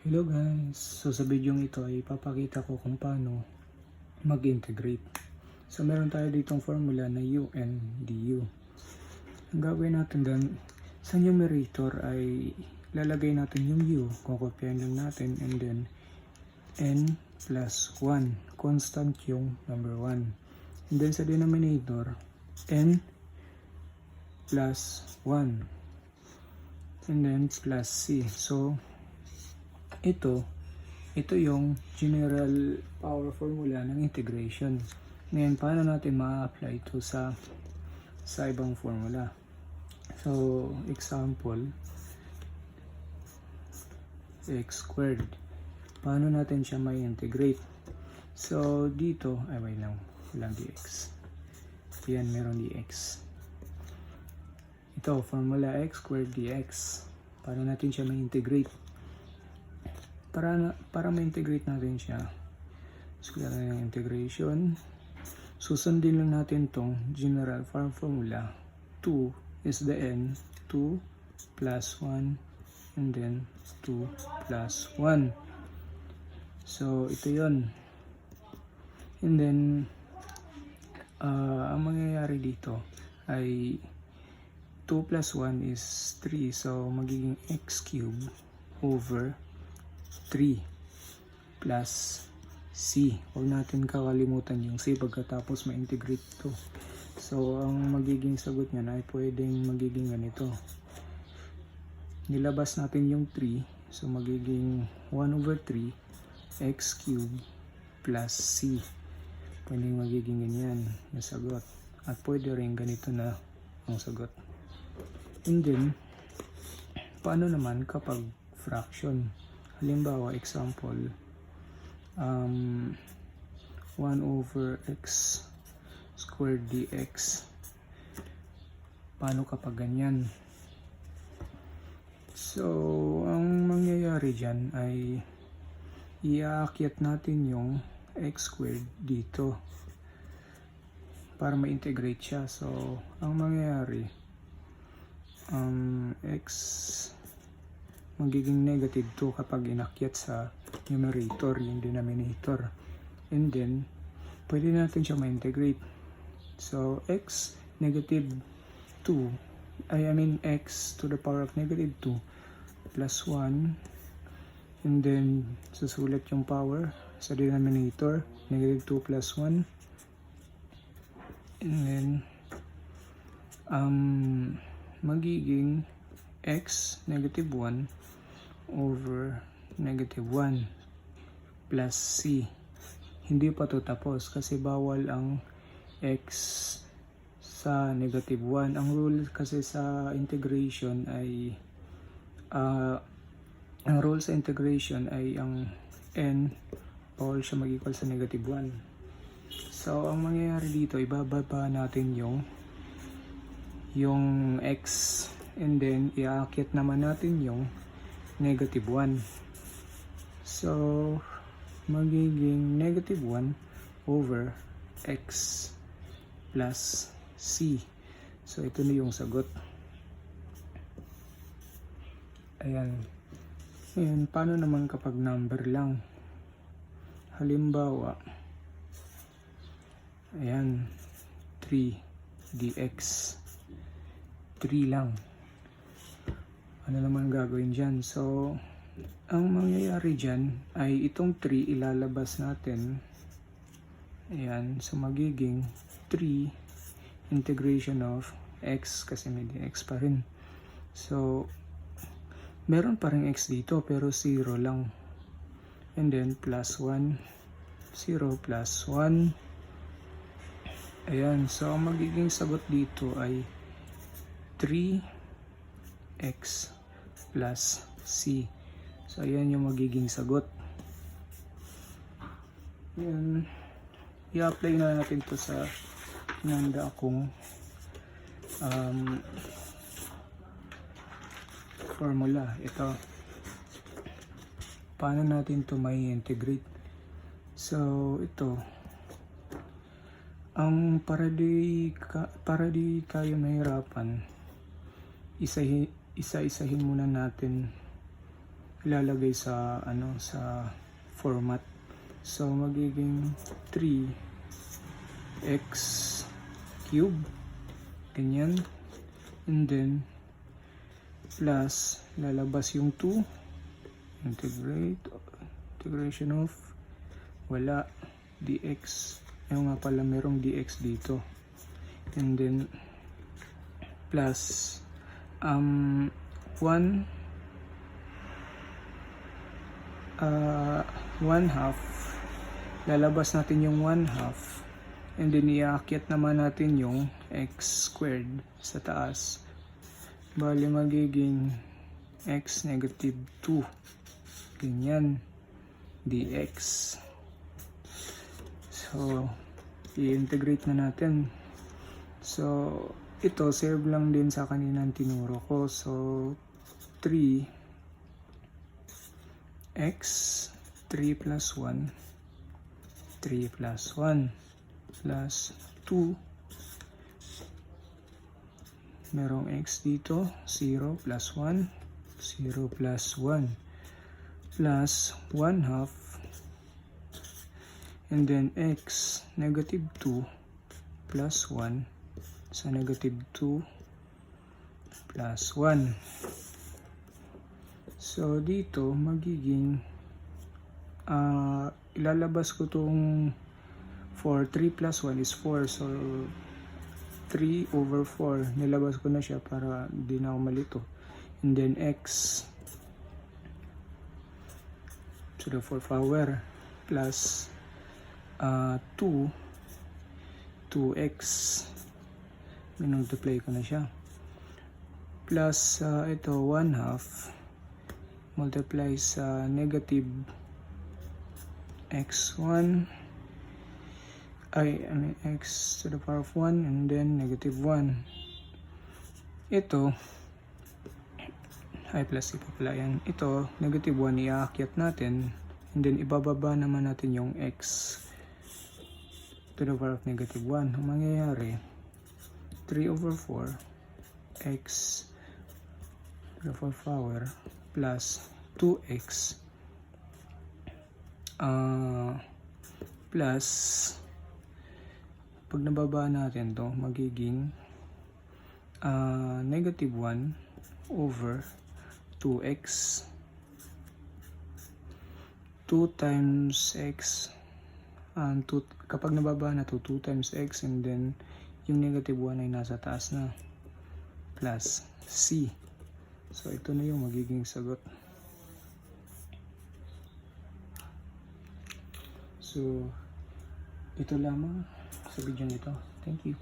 Hello guys! So sa video ito ay ipapakita ko kung paano mag-integrate. So meron tayo ditong formula na u and du. Ang gagawin natin doon sa numerator ay lalagay natin yung u, kukopyahin lang natin, and then n plus 1, constant yung number 1. And then sa denominator, n plus 1, and then plus c. So ito yung general power formula ng integration. Ngayon, paano natin ma-apply ito sa ibang formula? So, example, x squared. Paano natin siya ma-integrate? So, dito, wait lang, walang dx. Yan, meron dx. Ito, formula x squared dx. Paano natin siya ma-integrate? Para ma-integrate natin siya, square ng integration, susundin lang natin tong general formula. 2 is the n, 2 plus 1, and then 2 plus 1. So, ito yon. And then, ang mangyayari dito ay 2 plus 1 is 3. So, magiging x cubed over 3 plus c. Huwag natin kakalimutan yung c pagkatapos ma-integrate ito. So, ang magiging sagot niyan ay pwedeng magiging ganito. Nilabas natin yung 3. So, magiging 1 over 3 x cubed plus c. Pwedeng magiging ganyan yung sagot. At pwede rin ganito na ang sagot. And then, paano naman kapag fraction? Halimbawa, example, 1 over x squared dx. Paano kapag ganyan? So, ang mangyayari dyan ay iaakyat natin yung x squared dito para ma-integrate siya. So, ang mangyayari, x magiging negative 2 kapag inakyat sa numerator, yung denominator. And then, pwede natin siya ma-integrate. So, x negative 2, x to the power of negative 2 plus 1, and then, susulat yung power sa denominator, negative 2 plus 1, and then, magiging x negative 1 over negative 1 plus c. Hindi pa to tapos kasi bawal ang x sa negative 1. Ang rule kasi sa integration ay ang rule sa integration ay ang n bawal siya mag-equal sa negative 1. So ang mangyayari dito, ibababa natin yung x, and then iaakit naman natin yung negative 1. So, magiging negative 1 over x plus c. So, ito na yung sagot. Ayan. Ngayon, paano naman kapag number lang? Halimbawa, ayan, 3 dx. 3 lang. Ano naman gagawin dyan? So, ang mangyayari dyan ay itong 3 ilalabas natin. Ayan. So, magiging 3 integration of x kasi may dx pa rin. So, meron pa rin x dito pero 0 lang. And then, plus 1. 0 plus 1. Ayan. So, ang magiging sagot dito ay 3x plus c. So, ayan yung magiging sagot. Ayan. I-apply na natin to sa nanda akong formula. Ito. Paano natin to may integrate? So, ito. Ang para di tayo mahirapan, isa-isahin muna natin ilalagay sa sa format. So magiging 3x cube, ganyan, and then plus lalabas yung 2, integration of wala dx, yung nga pala merong dx dito, and then plus 1 half, lalabas natin yung 1 half, and then iaakyat naman natin yung x squared sa taas, bali magiging x negative 2, ganyan, dx. So i-integrate na natin. So ito serve lang din sa kaninang tinuro ko. So 3x 3 plus 1 plus 2, merong x dito, 0 plus 1 plus 1 half, and then x negative 2 plus 1 sa negative 2 plus 1. So dito magiging ilalabas ko tong 3 plus 1 is 4, so 3 over 4, nilabas ko na siya para di na ako malito, and then x to the 4th power plus 2x, minultiply ko na siya, plus ito 1 half multiply sa negative x1 x to the power of 1, and then negative 1. Ito plus ito pala yan, ito negative 1 iaakyat natin, and then ibababa naman natin yung x to the power of negative 1. Ang mangyayari 3 over 4 x to the 4th power plus 2x plus, pag nababa natin to magiging negative 1 over 2x, 2 times x, kapag nababa na to 2 times x, and then yung negative 1 ay nasa taas na, plus c. So ito na yung magiging sagot. So ito lamang sa video nito. Thank you.